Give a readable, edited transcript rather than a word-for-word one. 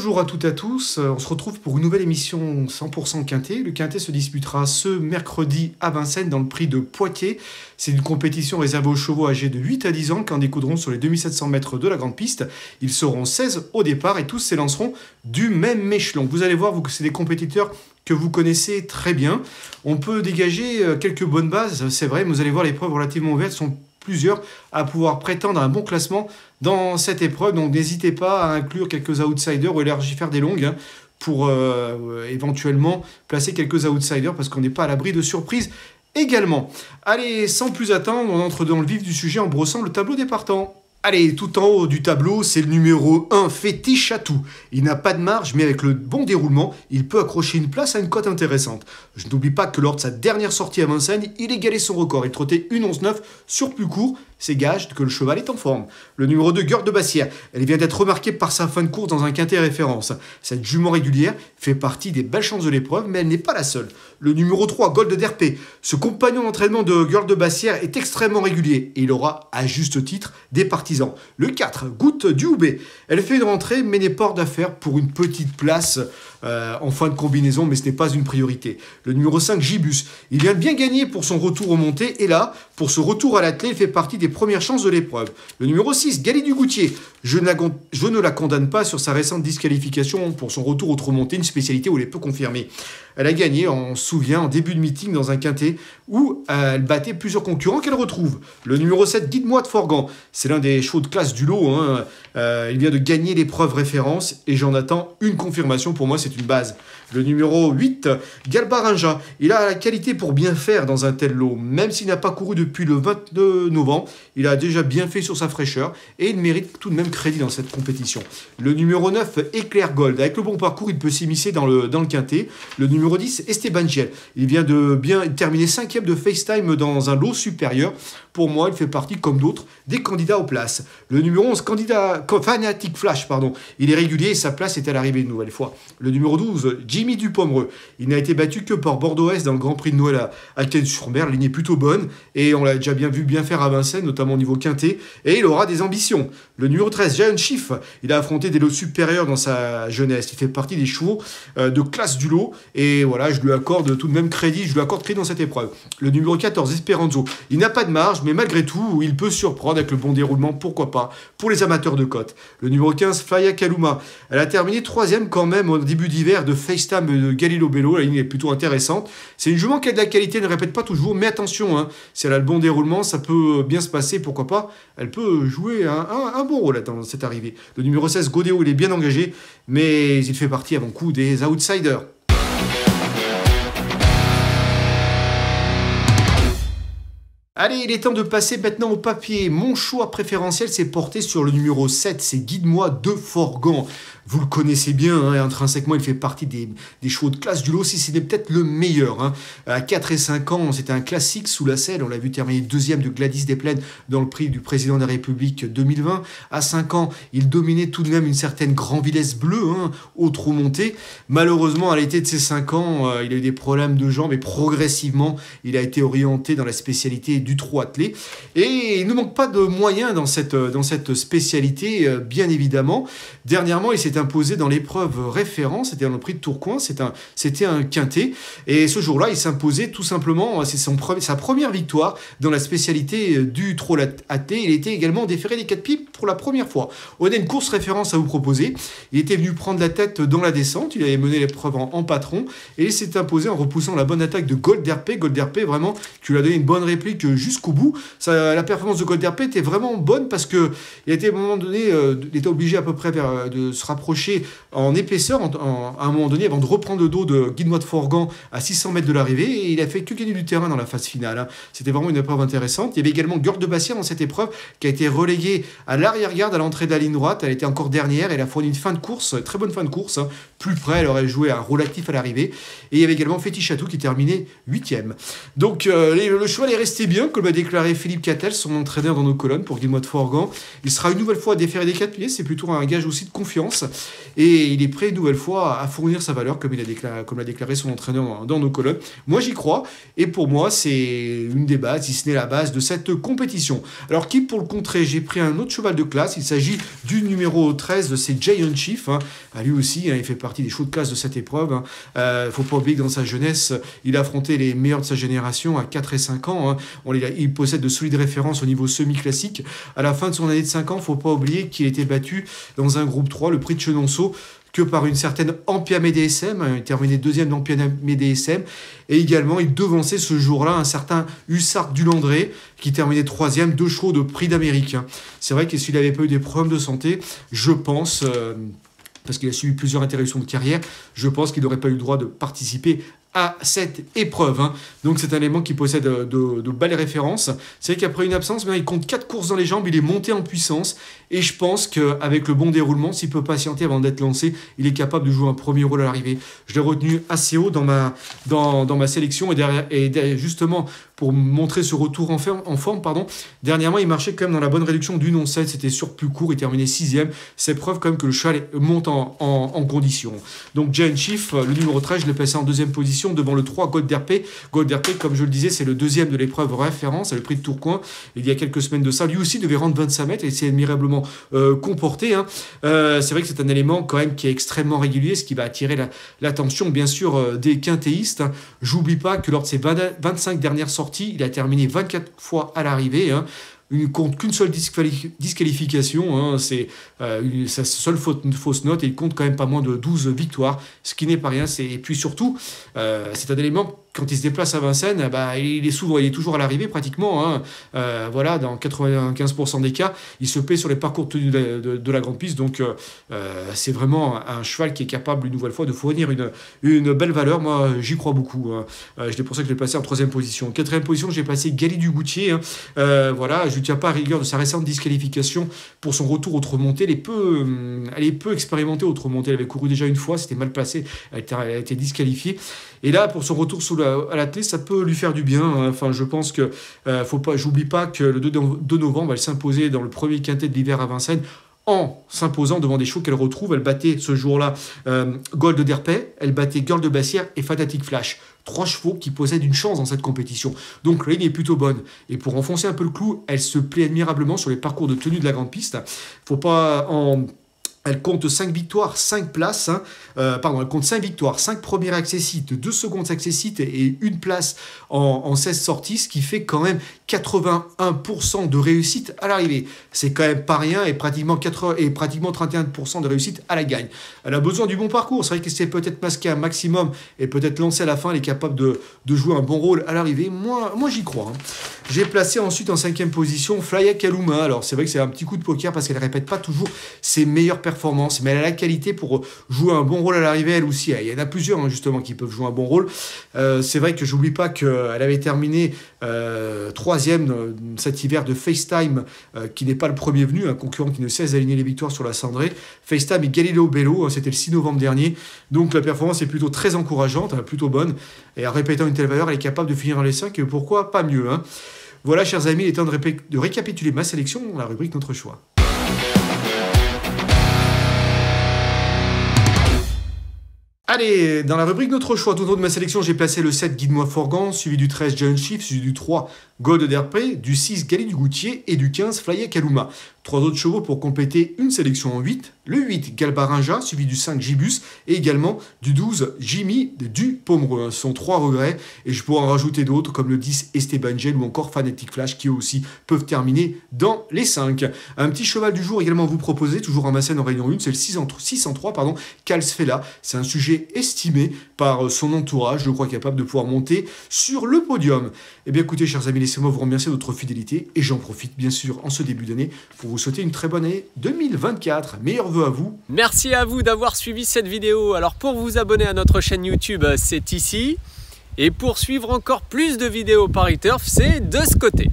Bonjour à toutes et à tous, on se retrouve pour une nouvelle émission 100% Quintet. Le Quintet se disputera ce mercredi à Vincennes dans le prix de Poitiers. C'est une compétition réservée aux chevaux âgés de 8 à 10 ans qui en découdront sur les 2700 mètres de la grande piste. Ils seront 16 au départ et tous s'élanceront du même échelon. Vous allez voir, que c'est des compétiteurs que vous connaissez très bien. On peut dégager quelques bonnes bases, c'est vrai, mais vous allez voir, les épreuves relativement ouvertes sont plusieurs à pouvoir prétendre à un bon classement dans cette épreuve. Donc n'hésitez pas à inclure quelques outsiders ou élargir faire des longues pour éventuellement placer quelques outsiders parce qu'on n'est pas à l'abri de surprises également. Allez, sans plus attendre, on entre dans le vif du sujet en brossant le tableau des partants. Allez, tout en haut du tableau, c'est le numéro 1, Fétiche Atout. Il n'a pas de marge, mais avec le bon déroulement, il peut accrocher une place à une cote intéressante. Je n'oublie pas que lors de sa dernière sortie à Vincennes, il égalait son record. Il trottait 1,11,9 sur plus court. C'est gage que le cheval est en forme. Le numéro 2, Gueule de Bassière. Elle vient d'être remarquée par sa fin de course dans un quintet référence. Cette jument régulière fait partie des belles chances de l'épreuve, mais elle n'est pas la seule. Le numéro 3, Gold d'Herpé. Ce compagnon d'entraînement de Gueule de Bassière est extrêmement régulier et il aura, à juste titre, des partisans. Le 4, Goutte du Houbé. Elle fait une rentrée, mais n'est pas hors d'affaire pour une petite place en fin de combinaison, mais ce n'est pas une priorité. Le numéro 5, Gibus. Il vient de bien gagner pour son retour aux montées et là, pour ce retour à l'attelé, il fait partie des premières chances de l'épreuve. Le numéro 6, Gali du Goutier. Je ne la condamne pas sur sa récente disqualification pour son retour au trot monté, une spécialité où elle est peu confirmée. Elle a gagné, on se souvient, en début de meeting dans un quintet où elle battait plusieurs concurrents qu'elle retrouve. Le numéro 7, Guide-moi de Forgan. C'est l'un des chevaux de classe du lot. Il vient de gagner l'épreuve référence et j'en attends une confirmation. Pour moi, c'est une base. Le numéro 8, Galbarinja. Il a la qualité pour bien faire dans un tel lot. Même s'il n'a pas couru depuis le 22 novembre, il a déjà bien fait sur sa fraîcheur et il mérite tout de même crédit dans cette compétition. Le numéro 9, Éclair Gold. Avec le bon parcours, il peut s'immiscer dans le quintet. Le numéro 10, Esteban Giel. Il vient de bien terminer 5e de FaceTime dans un lot supérieur. Pour moi, il fait partie, comme d'autres, des candidats aux places. Le numéro 11, Fanatic Flash, pardon. Il est régulier et sa place est à l'arrivée une nouvelle fois. Le numéro 12, Jimmy Dupomereux. Il n'a été battu que par Bordeaux-Est dans le Grand Prix de Noël à Cannes-sur-Mer. Ligne est plutôt bonne et on l'a déjà vu bien faire à Vincennes, notamment au niveau quintet. Et il aura des ambitions. Le numéro 13, Giant Chief. Il a affronté des lots supérieurs dans sa jeunesse. Il fait partie des chevaux de classe du lot. Et voilà, je lui accorde tout de même crédit. Je lui accorde crédit dans cette épreuve. Le numéro 14, Esperanzo. Il n'a pas de marge, mais malgré tout, il peut surprendre avec le bon déroulement, pourquoi pas, pour les amateurs de cotes. Le numéro 15, Faya Kaluma. Elle a terminé 3e quand même au début d'hiver de FaceTime de Galileo Bello. La ligne est plutôt intéressante. C'est une jument qui a de la qualité, ne répète pas toujours, mais attention, si elle a le bon déroulement, ça peut bien se passer, pourquoi pas. Elle peut jouer un bon rôle dans cette arrivée. Le numéro 16, Godéo, il est bien engagé, mais il fait partie avant coup des outsiders. Allez, il est temps de passer maintenant au papier. Mon choix préférentiel s'est porté sur le numéro 7, c'est Guide-moi de Forgan. Vous le connaissez bien, intrinsèquement, il fait partie des chevaux de classe du lot, si ce n'est peut-être le meilleur. À 4 et 5 ans, c'était un classique sous la selle. On l'a vu terminer 2e de Gladys Desplaines dans le prix du président de la République 2020. À 5 ans, il dominait tout de même une certaine Grand-Villesse bleue, au trot monté. Malheureusement, à l'été de ses 5 ans, il a eu des problèmes de jambes et progressivement, il a été orienté dans la spécialité du trot attelé. Et il ne manque pas de moyens dans cette spécialité, bien évidemment. Dernièrement, il s'est imposé dans l'épreuve référence, c'était dans le prix de Tourcoing, c'était un quintet, et ce jour-là, il s'imposait tout simplement, c'est sa première victoire dans la spécialité du trot attelé. Il était également déféré des 4 pieds pour la première fois. On a une course référence à vous proposer. Il était venu prendre la tête dans la descente, il avait mené l'épreuve en patron, et il s'est imposé en repoussant la bonne attaque de Gold d'Herpé. Gold d'Herpé, vraiment, qui lui a donné une bonne réplique jusqu'au bout. La performance de Gold d'Herpé était vraiment bonne parce que il était à un moment donné, il était obligé à peu près de se rapprocher en épaisseur à un moment donné avant de reprendre le dos de Guide-moi de Forgan à 600 mètres de l'arrivée et il a fait que gagner du terrain dans la phase finale. C'était vraiment une épreuve intéressante. Il y avait également Gueule de Bassière dans cette épreuve qui a été reléguée à l'arrière-garde à l'entrée de la ligne droite. Elle était encore dernière. Elle a fourni une fin de course, très bonne fin de course. Plus près, elle aurait joué un rôle actif à l'arrivée. Et il y avait également Fétiche Atout qui terminait 8e. Donc le cheval est resté bien, comme a déclaré Philippe Cattel, son entraîneur dans nos colonnes pour Guide-moi de Forgan. Il sera une nouvelle fois déféré des 4 pieds. C'est plutôt un gage aussi de confiance. et il est prêt une nouvelle fois à fournir sa valeur comme l'a déclaré son entraîneur dans nos colonnes. Moi j'y crois, et pour moi c'est une des bases, si ce n'est la base de cette compétition. Alors qui pour le contrer, j'ai pris un autre cheval de classe, il s'agit du numéro 13, c'est Giant Chief, hein. Lui aussi, hein, il fait partie des chauds de classe de cette épreuve, hein. Faut pas oublier que dans sa jeunesse, il a affronté les meilleurs de sa génération à 4 et 5 ans, hein. Il possède de solides références au niveau semi-classique. À la fin de son année de 5 ans, faut pas oublier qu'il était battu dans un groupe 3, le prix de Chenonceau, que par une certaine Ampiamé DSM, il terminé deuxième d'Ampiamé DSM, et également il devançait ce jour-là un certain Hussard Dulandré, qui terminait troisième, 2 chevaux de prix d'Amérique. C'est vrai que s'il n'avait pas eu des problèmes de santé, je pense, parce qu'il a suivi plusieurs interruptions de carrière, je pense qu'il n'aurait pas eu le droit de participer à cette épreuve, hein. Donc c'est un élément qui possède de belles références. C'est vrai qu'après une absence, il compte 4 courses dans les jambes, il est monté en puissance, et je pense qu'avec le bon déroulement, s'il peut patienter avant d'être lancé, il est capable de jouer un premier rôle à l'arrivée. Je l'ai retenu assez haut dans ma sélection, et justement pour montrer ce retour en forme, dernièrement il marchait quand même dans la bonne réduction du non-7, c'était sur plus court, il terminait 6ème, c'est preuve quand même que le cheval monte en condition. Donc Giant Chief, le numéro 13, je l'ai placé en deuxième position devant le 3 Gold RP. Gold RP, comme je le disais, c'est le deuxième de l'épreuve référence, c'est le prix de Tourcoing, il y a quelques semaines de ça, lui aussi devait rendre 25 mètres et s'est admirablement comporté, hein. C'est vrai que c'est un élément quand même qui est extrêmement régulier, ce qui va attirer l'attention bien sûr des quintéistes, hein. J'oublie pas que lors de ses 25 dernières sorties, il a terminé 24 fois à l'arrivée, hein. Il ne compte qu'une seule disqualification, hein, c'est sa seule fausse note, et il compte quand même pas moins de 12 victoires, ce qui n'est pas rien. Et puis surtout, c'est un élément, quand il se déplace à Vincennes, il est toujours à l'arrivée pratiquement, hein. Voilà, dans 95% des cas, il se paie sur les parcours de la grande piste, donc c'est vraiment un cheval qui est capable une nouvelle fois de fournir une belle valeur. Moi j'y crois beaucoup, hein. C'est pour ça que je l'ai placé en 3e position. En 4e position, j'ai placé Gali du Goutier, hein. Voilà, je ne tiens pas à rigueur de sa récente disqualification pour son retour au Tremonté. Elle est peu expérimentée au Tremonté, elle avait couru déjà une fois, c'était mal placé, elle a été disqualifiée. Et là, pour son retour à la clé, ça peut lui faire du bien, hein. Enfin, je pense que j'oublie pas que le 2 novembre, elle s'imposait dans le premier quintet de l'hiver à Vincennes, en s'imposant devant des chevaux qu'elle retrouve. Elle battait ce jour-là Gold d'Herpet, elle battait Girl de Bassière et Fanatic Flash. 3 chevaux qui possèdent une chance dans cette compétition. Donc la ligne est plutôt bonne. Et pour enfoncer un peu le clou, elle se plaît admirablement sur les parcours de tenue de la grande piste. Elle compte 5 victoires, 5 places, hein. Elle compte 5 victoires, 5 premiers accessites, 2 secondes accessites et une place en 16 sorties, ce qui fait quand même 81% de réussite à l'arrivée. C'est quand même pas rien, et pratiquement 31% de réussite à la gagne. Elle a besoin du bon parcours. C'est vrai qu'elle s'est peut-être masquée un maximum et peut-être lancée à la fin. Elle est capable de jouer un bon rôle à l'arrivée. Moi j'y crois, hein. J'ai placé ensuite en 5e position Flya Kaluma. Alors c'est vrai que c'est un petit coup de poker parce qu'elle ne répète pas toujours ses meilleures performances, mais elle a la qualité pour jouer un bon rôle à l'arrivée, elle aussi. Il y en a plusieurs, hein, justement, qui peuvent jouer un bon rôle. C'est vrai que j'oublie pas qu'elle avait terminé 3e cet hiver de FaceTime, qui n'est pas le premier venu, un concurrent qui ne cesse d'aligner les victoires sur la cendrée. FaceTime et Galileo Bello, hein, c'était le 6 novembre dernier. Donc la performance est plutôt très encourageante, plutôt bonne. Et en répétant une telle valeur, elle est capable de finir dans les 5, et pourquoi pas mieux, hein. Voilà, chers amis, il est temps de récapituler ma sélection dans la rubrique Notre Choix. Allez, dans la rubrique Notre Choix, tout au long de ma sélection, j'ai placé le 7 Guide-moi Forgan, suivi du 13 Giant Chief, suivi du 3 Gold d'Herpé, du 6 Gali du Goutier et du 15 Flya Kaluma. 3 autres chevaux pour compléter une sélection en 8. Le 8 Galbarinja, suivi du 5 Gibus et également du 12 Jimmy du Pomereux. Ce sont 3 regrets et je pourrais en rajouter d'autres comme le 10 Esteban Gel ou encore Fanatic Flash qui eux aussi peuvent terminer dans les 5. Un petit cheval du jour également vous proposer, toujours en Vincennes en Réunion 1, c'est le 603, Calsfella. C'est un sujet estimé par son entourage, je crois capable de pouvoir monter sur le podium. Eh bien écoutez chers amis, laissez-moi vous remercier de votre fidélité et j'en profite bien sûr en ce début d'année pour vous souhaiter une très bonne année 2024. Meilleurs vœux à vous. Merci à vous d'avoir suivi cette vidéo. Alors pour vous abonner à notre chaîne YouTube, c'est ici. Et pour suivre encore plus de vidéos Paris Turf, c'est de ce côté.